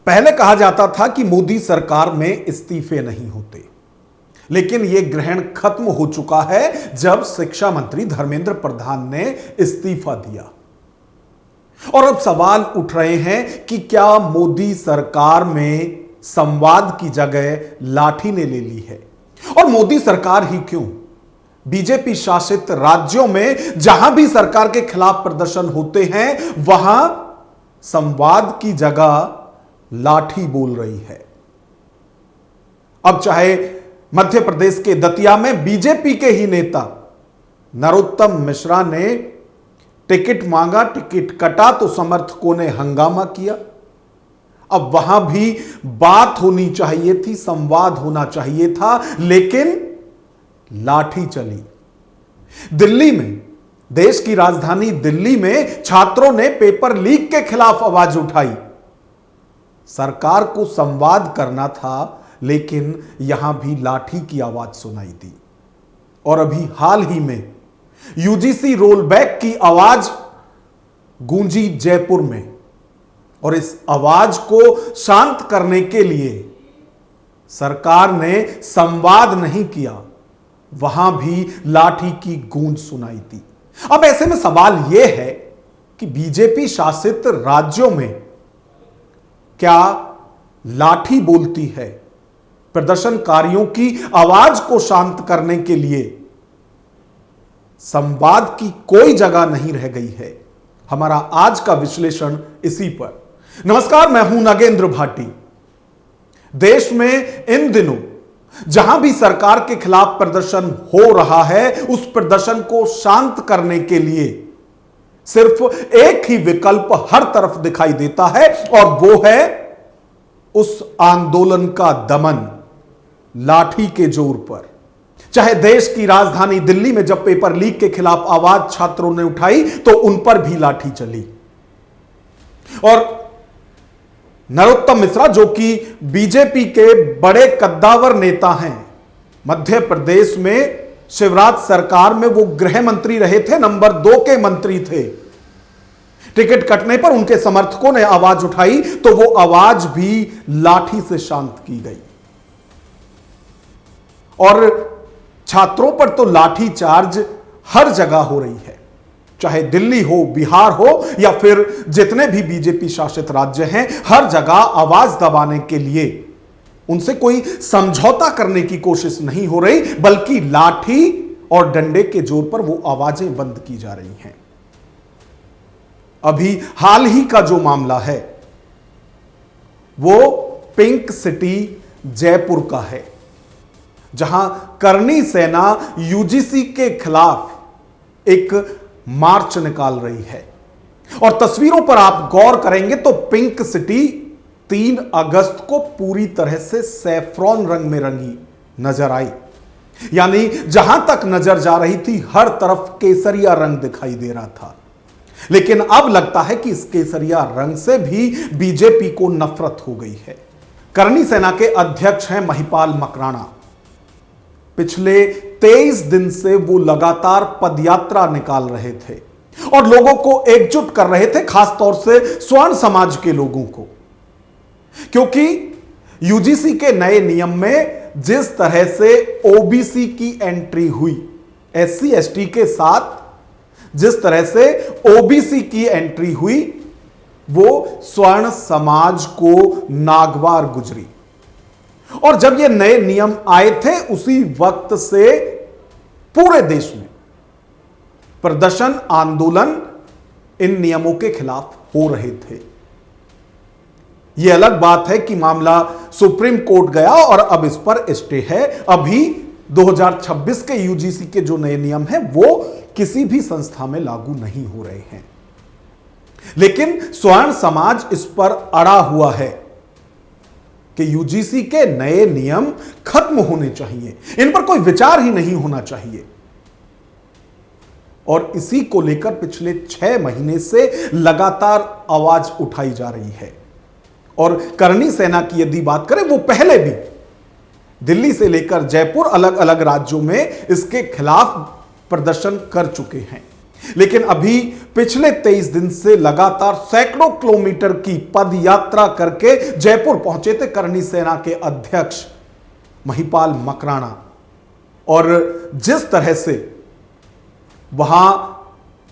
पहले कहा जाता था कि मोदी सरकार में इस्तीफे नहीं होते, लेकिन यह ग्रहण खत्म हो चुका है जब शिक्षा मंत्री धर्मेंद्र प्रधान ने इस्तीफा दिया। और अब सवाल उठ रहे हैं कि क्या मोदी सरकार में संवाद की जगह लाठी ने ले ली है? और मोदी सरकार ही क्यों, बीजेपी शासित राज्यों में जहां भी सरकार के खिलाफ प्रदर्शन होते हैं वहां संवाद की जगह लाठी बोल रही है। अब चाहे मध्य प्रदेश के दतिया में बीजेपी के ही नेता नरोत्तम मिश्रा ने टिकट मांगा, टिकट कटा तो समर्थकों ने हंगामा किया। अब वहां भी बात होनी चाहिए थी, संवाद होना चाहिए था, लेकिन लाठी चली। दिल्ली में, देश की राजधानी दिल्ली में छात्रों ने पेपर लीक के खिलाफ आवाज उठाई। सरकार को संवाद करना था, लेकिन यहां भी लाठी की आवाज सुनाई दी। और अभी हाल ही में यूजीसी रोल बैक की आवाज गूंजी जयपुर में, और इस आवाज को शांत करने के लिए सरकार ने संवाद नहीं किया, वहां भी लाठी की गूंज सुनाई दी। अब ऐसे में सवाल यह है कि बीजेपी शासित राज्यों में क्या लाठी बोलती है? प्रदर्शनकारियों की आवाज को शांत करने के लिए संवाद की कोई जगह नहीं रह गई है। हमारा आज का विश्लेषण इसी पर। नमस्कार, मैं हूं नागेंद्र भाटी। देश में इन दिनों जहां भी सरकार के खिलाफ प्रदर्शन हो रहा है, उस प्रदर्शन को शांत करने के लिए सिर्फ एक ही विकल्प हर तरफ दिखाई देता है, और वो है उस आंदोलन का दमन लाठी के जोर पर। चाहे देश की राजधानी दिल्ली में जब पेपर लीक के खिलाफ आवाज छात्रों ने उठाई तो उन पर भी लाठी चली। और नरोत्तम मिश्रा, जो कि बीजेपी के बड़े कद्दावर नेता हैं, मध्य प्रदेश में शिवराज सरकार में वो गृह मंत्री रहे थे, नंबर 2 के मंत्री थे। टिकट कटने पर उनके समर्थकों ने आवाज उठाई तो वो आवाज भी लाठी से शांत की गई। और छात्रों पर तो लाठी चार्ज हर जगह हो रही है, चाहे दिल्ली हो, बिहार हो, या फिर जितने भी बीजेपी शासित राज्य हैं, हर जगह आवाज दबाने के लिए उनसे कोई समझौता करने की कोशिश नहीं हो रही, बल्कि लाठी और डंडे के जोर पर वो आवाजें बंद की जा रही हैं। अभी हाल ही का जो मामला है वो पिंक सिटी जयपुर का है, जहां करनी सेना यूजीसी के खिलाफ एक मार्च निकाल रही है। और तस्वीरों पर आप गौर करेंगे तो पिंक सिटी 3 अगस्त को पूरी तरह से सैफ्रॉन रंग में रंगी नजर आई। यानी जहां तक नजर जा रही थी हर तरफ केसरिया रंग दिखाई दे रहा था। लेकिन अब लगता है कि इस केसरिया रंग से भी बीजेपी को नफरत हो गई है। करनी सेना के अध्यक्ष हैं महिपाल मकराना। पिछले 23 दिन से वो लगातार पदयात्रा निकाल रहे थे और लोगों को एकजुट कर रहे थे, खासतौर से स्वर्ण समाज के लोगों को, क्योंकि यूजीसी के नए नियम में जिस तरह से ओबीसी की एंट्री हुई, एससी एसटी के साथ जिस तरह से ओबीसी की एंट्री हुई, वो स्वर्ण समाज को नागवार गुजरी। और जब ये नए नियम आए थे उसी वक्त से पूरे देश में प्रदर्शन, आंदोलन इन नियमों के खिलाफ हो रहे थे। यह अलग बात है कि मामला सुप्रीम कोर्ट गया और अब इस पर स्टे है। अभी 2026 के यूजीसी के जो नए नियम हैं वो किसी भी संस्था में लागू नहीं हो रहे हैं, लेकिन स्वर्ण समाज इस पर अड़ा हुआ है कि यूजीसी के नए नियम खत्म होने चाहिए, इन पर कोई विचार ही नहीं होना चाहिए। और इसी को लेकर पिछले 6 महीने से लगातार आवाज उठाई जा रही है। और करनी सेना की यदि बात करें, वो पहले भी दिल्ली से लेकर जयपुर अलग अलग राज्यों में इसके खिलाफ प्रदर्शन कर चुके हैं। लेकिन अभी पिछले 23 दिन से लगातार सैकड़ों किलोमीटर की पद यात्रा करके जयपुर पहुंचे थे करणी सेना के अध्यक्ष महिपाल मकराना। और जिस तरह से वहां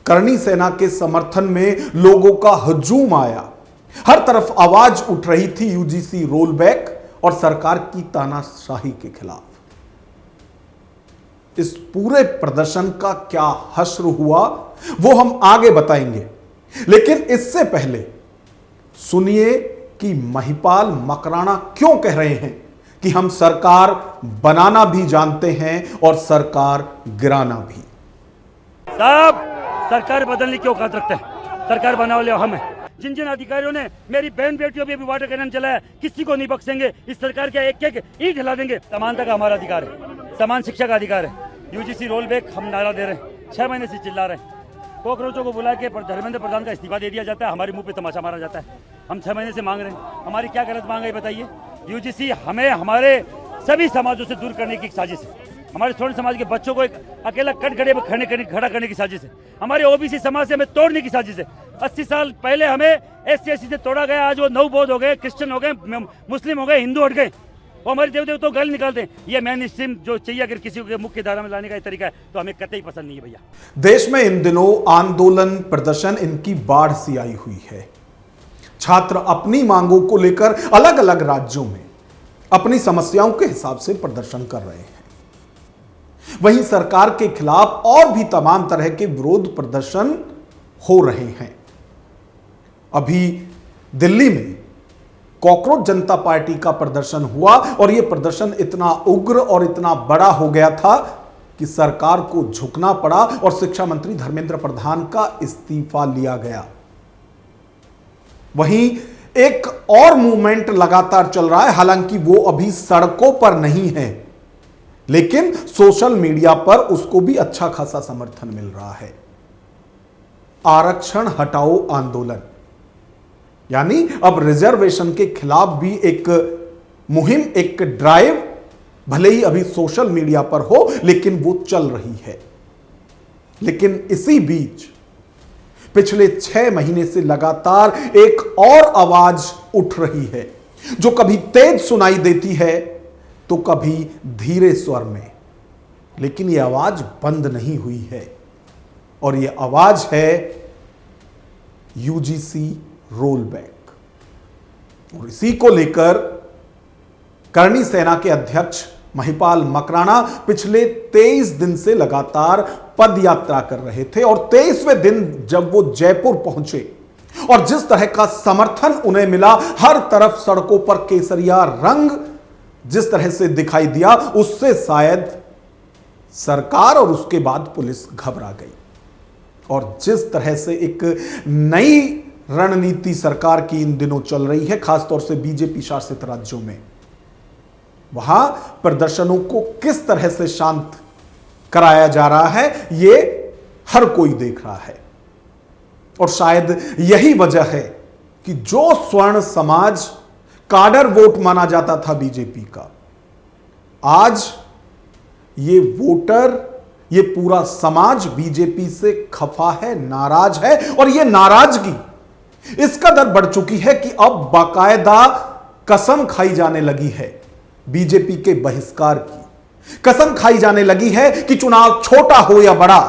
करणी सेना के समर्थन में लोगों का हजूम आया, हर तरफ आवाज उठ रही थी यूजीसी रोल बैक और सरकार की तानाशाही के खिलाफ। इस पूरे प्रदर्शन का क्या हश्र हुआ वो हम आगे बताएंगे, लेकिन इससे पहले सुनिए कि महिपाल मकराना क्यों कह रहे हैं कि हम सरकार बनाना भी जानते हैं और सरकार गिराना भी। साहब, सरकार बदलने की औकात रखते हैं, सरकार बनाने वाले हम हैं। जिन जिन अधिकारियों ने मेरी बहन बेटियों पे भी वाटर कैनन चलाया, किसी को नहीं बख्शेंगे। इस सरकार के एक एक ईंट हिला देंगे। समानता का हमारा अधिकार है, समान शिक्षा का अधिकार है। यूजीसी रोल बैक हम नारा दे रहे हैं, 6 महीने से चिल्ला रहे हैं। कॉकरोचों को बुला के धर्मेंद्र प्रधान का इस्तीफा दे दिया जाता है, हमारे मुंह पे तमाशा मारा जाता है। हम 6 महीने से मांग रहे हैं, हमारी क्या गलत मांग है बताइए। यूजीसी हमें हमारे सभी समाजों से दूर करने की साजिश है। हमारे स्वर्ण समाज के बच्चों को एक अकेला कटघरे में खड़ा करने की साजिश है। हमारे ओबीसी समाज से हमें तोड़ने की साजिश है। 80 साल पहले हमें SC/ST से तोड़ा गया, आज वो नवबौद्ध हो गए, क्रिश्चियन हो गए, मुस्लिम हो गए, हिंदू हट गए। वो हमारे देव देवताओं गल निकालते हैं। ये मेन स्ट्रीम जो चाहिए अगर किसी को मुख्य धारा में लाने का तरीका है तो हमें कतई पसंद नहीं है भैया। देश में इन दिनों आंदोलन प्रदर्शन इनकी बाढ़ सी आई हुई है। छात्र अपनी मांगों को लेकर अलग अलग राज्यों में अपनी समस्याओं के हिसाब से प्रदर्शन कर रहे हैं। वहीं सरकार के खिलाफ और भी तमाम तरह के विरोध प्रदर्शन हो रहे हैं। अभी दिल्ली में कॉकरोच जनता पार्टी का प्रदर्शन हुआ और यह प्रदर्शन इतना उग्र और इतना बड़ा हो गया था कि सरकार को झुकना पड़ा और शिक्षा मंत्री धर्मेंद्र प्रधान का इस्तीफा लिया गया। वहीं एक और मूवमेंट लगातार चल रहा है, हालांकि वो अभी सड़कों पर नहीं है, लेकिन सोशल मीडिया पर उसको भी अच्छा खासा समर्थन मिल रहा है। आरक्षण हटाओ आंदोलन, यानी अब रिजर्वेशन के खिलाफ भी एक मुहिम, एक ड्राइव, भले ही अभी सोशल मीडिया पर हो लेकिन वो चल रही है। लेकिन इसी बीच पिछले 6 महीने से लगातार एक और आवाज उठ रही है, जो कभी तेज सुनाई देती है तो कभी धीरे स्वर में, लेकिन यह आवाज बंद नहीं हुई है। और यह आवाज है यूजीसी रोल बैक। और इसी को लेकर करणी सेना के अध्यक्ष महिपाल मकराना पिछले 23 दिन से लगातार पद यात्रा कर रहे थे और 23वें दिन जब वो जयपुर पहुंचे और जिस तरह का समर्थन उन्हें मिला, हर तरफ सड़कों पर केसरिया रंग जिस तरह से दिखाई दिया, उससे शायद सरकार और उसके बाद पुलिस घबरा गई। और जिस तरह से एक नई रणनीति सरकार की इन दिनों चल रही है, खासतौर से बीजेपी शासित राज्यों में, वहां प्रदर्शनों को किस तरह से शांत कराया जा रहा है, यह हर कोई देख रहा है। और शायद यही वजह है कि जो स्वर्ण समाज काडर वोट माना जाता था बीजेपी का, आज ये वोटर, ये पूरा समाज बीजेपी से खफा है, नाराज है। और ये नाराजगी इस कदर बढ़ चुकी है कि अब बाकायदा कसम खाई जाने लगी है बीजेपी के बहिष्कार की। कसम खाई जाने लगी है कि चुनाव छोटा हो या बड़ा,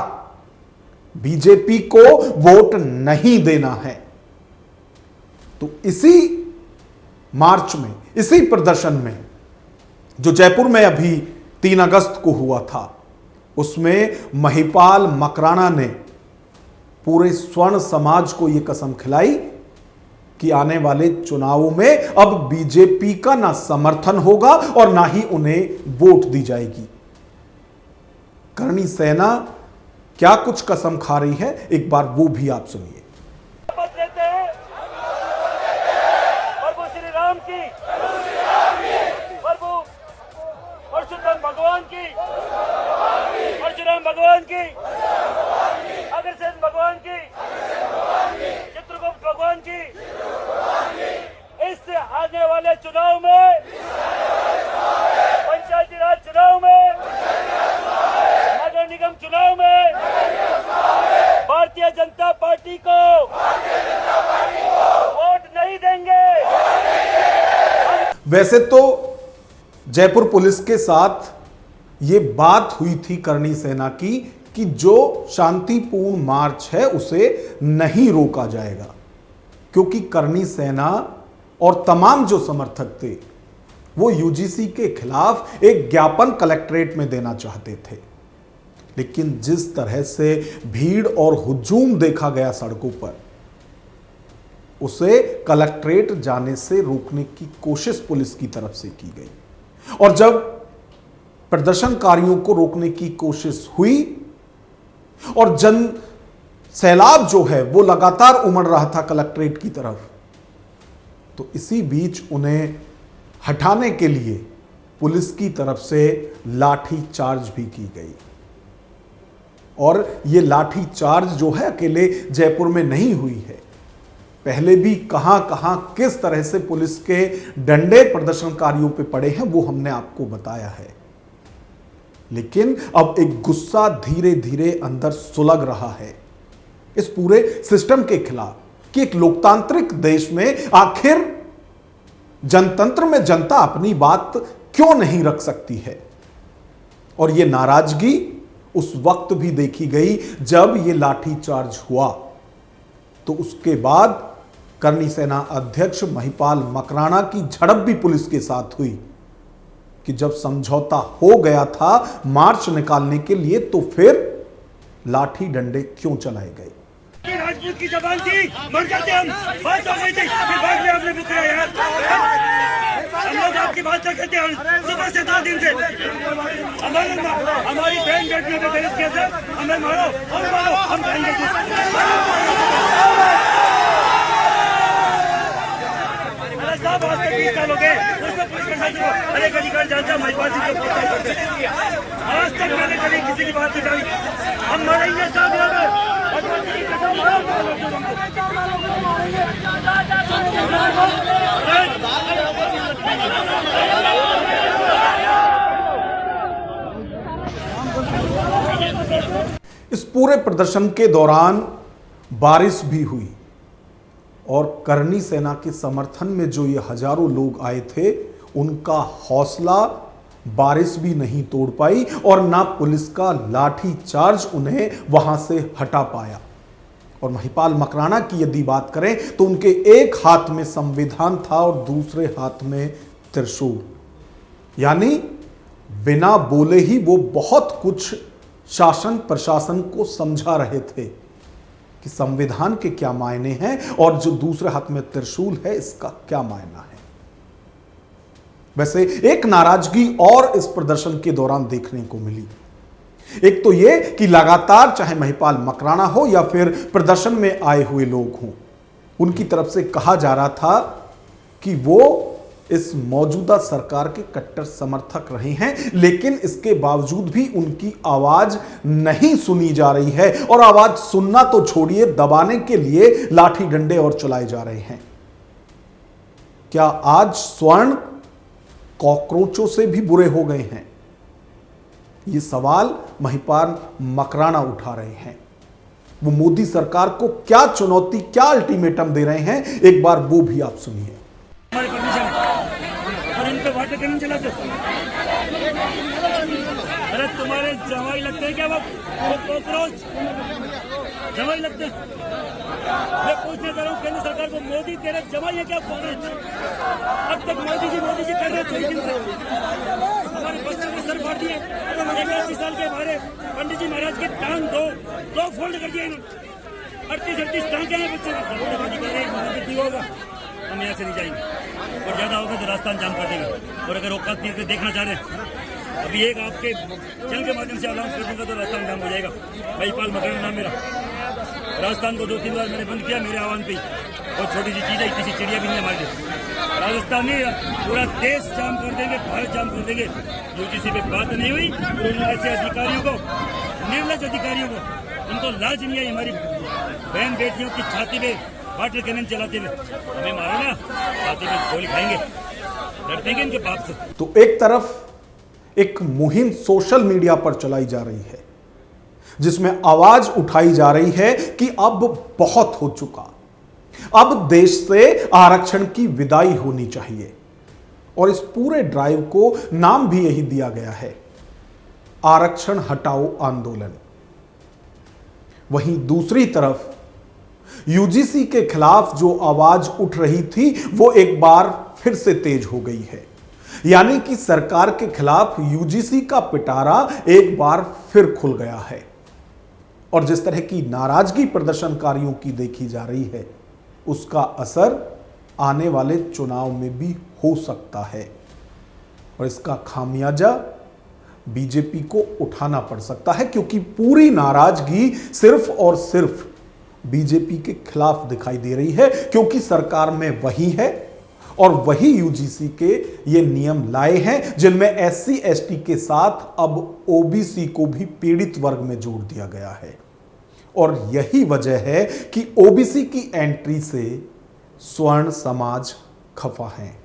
बीजेपी को वोट नहीं देना है। तो इसी मार्च में, इसी प्रदर्शन में जो जयपुर में अभी 3 अगस्त को हुआ था, उसमें महिपाल मकराना ने पूरे स्वर्ण समाज को यह कसम खिलाई कि आने वाले चुनावों में अब बीजेपी का ना समर्थन होगा और ना ही उन्हें वोट दी जाएगी। करणी सेना क्या कुछ कसम खा रही है, एक बार वो भी आप सुनिए। प्रभु श्री राम की, प्रभु परशुराम भगवान की, परशुराम भगवान की, अग्रसेन भगवान की, चित्रगुप्त भगवान की। इससे आने वाले चुनाव में, पंचायती राज चुनाव में, नगर निगम चुनाव में वैसे तो जयपुर पुलिस के साथ यह बात हुई थी करणी सेना की कि जो शांतिपूर्ण मार्च है उसे नहीं रोका जाएगा, क्योंकि करणी सेना और तमाम जो समर्थक थे वो यूजीसी के खिलाफ एक ज्ञापन कलेक्ट्रेट में देना चाहते थे। लेकिन जिस तरह से भीड़ और हुजूम देखा गया सड़कों पर, उसे कलेक्ट्रेट जाने से रोकने की कोशिश पुलिस की तरफ से की गई। और जब प्रदर्शनकारियों को रोकने की कोशिश हुई और जन सैलाब जो है वो लगातार उमड़ रहा था कलेक्ट्रेट की तरफ, तो इसी बीच उन्हें हटाने के लिए पुलिस की तरफ से लाठी चार्ज भी की गई। और यह लाठी चार्ज जो है अकेले जयपुर में नहीं हुई है, पहले भी कहां कहां किस तरह से पुलिस के डंडे प्रदर्शनकारियों पे पड़े हैं वो हमने आपको बताया है। लेकिन अब एक गुस्सा धीरे धीरे अंदर सुलग रहा है इस पूरे सिस्टम के खिलाफ कि एक लोकतांत्रिक देश में आखिर जनतंत्र में जनता अपनी बात क्यों नहीं रख सकती है। और यह नाराजगी उस वक्त भी देखी गई जब यह लाठीचार्ज हुआ, तो उसके बाद करणी सेना अध्यक्ष महिपाल मकराना की झड़प भी पुलिस के साथ हुई कि जब समझौता हो गया था मार्च निकालने के लिए, तो फिर लाठी डंडे क्यों चलाए गए। राजपूत की जबान थी, मर जाते हम, बात हो गई थी, फिर बाद में आपने बुकरा यार। हम लोग आपकी बात कर करते हैं सुबह से 2 दिन से। हमारी बहन बेटियों पे दर्ज किया था, हमें मारो, हम खाएंगे। साहब आज तक 20 साल हो गए, उसको पुलिस प्रशासन को हर एक अधिकार जानता, महिपाल जी को आज तक मैंने कभी किसी की बात नहीं करी। हम मरेंगे साहब यहाँ पे। इस पूरे प्रदर्शन के दौरान बारिश भी हुई और करणी सेना के समर्थन में जो ये हजारों लोग आए थे, उनका हौसला बारिश भी नहीं तोड़ पाई और ना पुलिस का लाठी चार्ज उन्हें वहां से हटा पाया। और महिपाल मकराना की यदि बात करें तो उनके एक हाथ में संविधान था और दूसरे हाथ में त्रिशूल, यानी बिना बोले ही वो बहुत कुछ शासन प्रशासन को समझा रहे थे कि संविधान के क्या मायने हैं और जो दूसरे हाथ में त्रिशूल है इसका क्या मायना है। वैसे एक नाराजगी और इस प्रदर्शन के दौरान देखने को मिली। एक तो यह कि लगातार चाहे महिपाल मकराना हो या फिर प्रदर्शन में आए हुए लोग हों, उनकी तरफ से कहा जा रहा था कि वो इस मौजूदा सरकार के कट्टर समर्थक रहे हैं, लेकिन इसके बावजूद भी उनकी आवाज नहीं सुनी जा रही है और आवाज सुनना तो छोड़िए, दबाने के लिए लाठी डंडे और चलाए जा रहे हैं। क्या आज स्वर्ण कॉकरोचों से भी बुरे हो गए हैं? ये सवाल महिपाल मकराना उठा रहे हैं। वो मोदी सरकार को क्या चुनौती, क्या अल्टीमेटम दे रहे हैं, एक बार वो भी आप सुनिए। हमारी परमिशन और इन पे वाटर कैनन चलाते। अरे तुम्हारे जवाई लगते हैं क्या? वो कॉकरोच जवाई लगते हैं। मैं पूछने जा रहा हूँ केंद्र सरकार को, मोदी तेरे जवाई है क्या कॉकरोच? अब तक मोदी जी कर रहे थे दिन से। हमारे बच्चों की सर फाड़ दिए। 81 साल के हमारे पंडित जी महाराज के टांग दो फोल्ड कर दिए इन्होंने। 38 टांग हैं बच्चे होगा। हम यहाँ से नहीं जाएंगे और ज्यादा होगा तो रास्ता जाम कर देंगे। और अगर औकात नहीं करके देखना चाह रहे हैं, अभी एक आपके चैनल के माध्यम से अनाउंस कर दूंगा तो रास्ता जाम हो जाएगा। महिपाल मकराना नाम मेरा। राजस्थान को 2-3 बार मैंने बंद किया मेरे आह्वान पे। बहुत छोटी सी चीज है, किसी चिड़िया भी नहीं हमारे राजस्थान नहीं, पूरा देश जाम कर देंगे, भारत जाम कर देंगे। यूजीसी पे बात नहीं हुई तो ऐसे अधिकारियों को, निर्लज अधिकारियों को, उनको लाज नहीं आई हमारी बहन बेटियों की छाती पे वाटर कैनन चलाते हुए। हमें मारो ना, छाती पे गोली खाएंगे, डर देंगे इनके बाप से। तो एक तरफ एक मुहिम सोशल मीडिया पर चलाई जा रही है जिसमें आवाज उठाई जा रही है कि अब बहुत हो चुका, अब देश से आरक्षण की विदाई होनी चाहिए। और इस पूरे ड्राइव को नाम भी यही दिया गया है, आरक्षण हटाओ आंदोलन। वहीं दूसरी तरफ यूजीसी के खिलाफ जो आवाज उठ रही थी वो एक बार फिर से तेज हो गई है। यानी कि सरकार के खिलाफ यूजीसी का पिटारा एक बार फिर खुल गया है और जिस तरह की नाराजगी प्रदर्शनकारियों की देखी जा रही है उसका असर आने वाले चुनाव में भी हो सकता है और इसका खामियाजा बीजेपी को उठाना पड़ सकता है, क्योंकि पूरी नाराजगी सिर्फ और सिर्फ बीजेपी के खिलाफ दिखाई दे रही है, क्योंकि सरकार में वही है और वही यूजीसी के ये नियम लाए हैं जिनमें एससी एसटी के साथ अब ओबीसी को भी पीड़ित वर्ग में जोड़ दिया गया है। और यही वजह है कि ओबीसी की एंट्री से स्वर्ण समाज खफा है।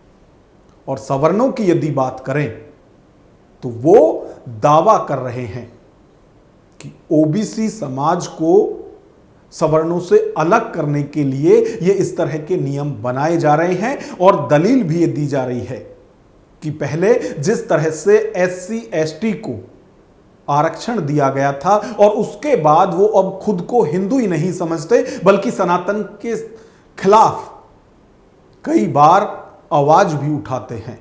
और सवर्णों की यदि बात करें तो वो दावा कर रहे हैं कि ओबीसी समाज को सवर्णों से अलग करने के लिए ये इस तरह के नियम बनाए जा रहे हैं और दलील भी ये दी जा रही है कि पहले जिस तरह से एससी एसटी को आरक्षण दिया गया था और उसके बाद वो अब खुद को हिंदू ही नहीं समझते बल्कि सनातन के खिलाफ कई बार आवाज भी उठाते हैं,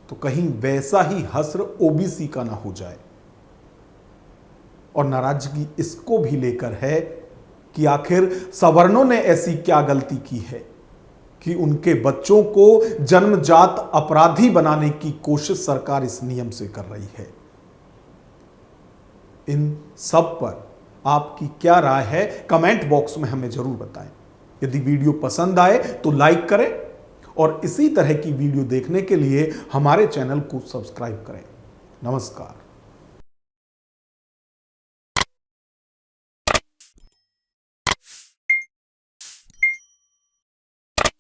तो कहीं वैसा ही हश्र ओबीसी का ना हो जाए। और नाराजगी इसको भी लेकर है कि आखिर सवर्णों ने ऐसी क्या गलती की है कि उनके बच्चों को जन्मजात अपराधी बनाने की कोशिश सरकार इस नियम से कर रही है। इन सब पर आपकी क्या राय है कमेंट बॉक्स में हमें जरूर बताएं। यदि वीडियो पसंद आए तो लाइक करें और इसी तरह की वीडियो देखने के लिए हमारे चैनल को सब्सक्राइब करें। नमस्कार।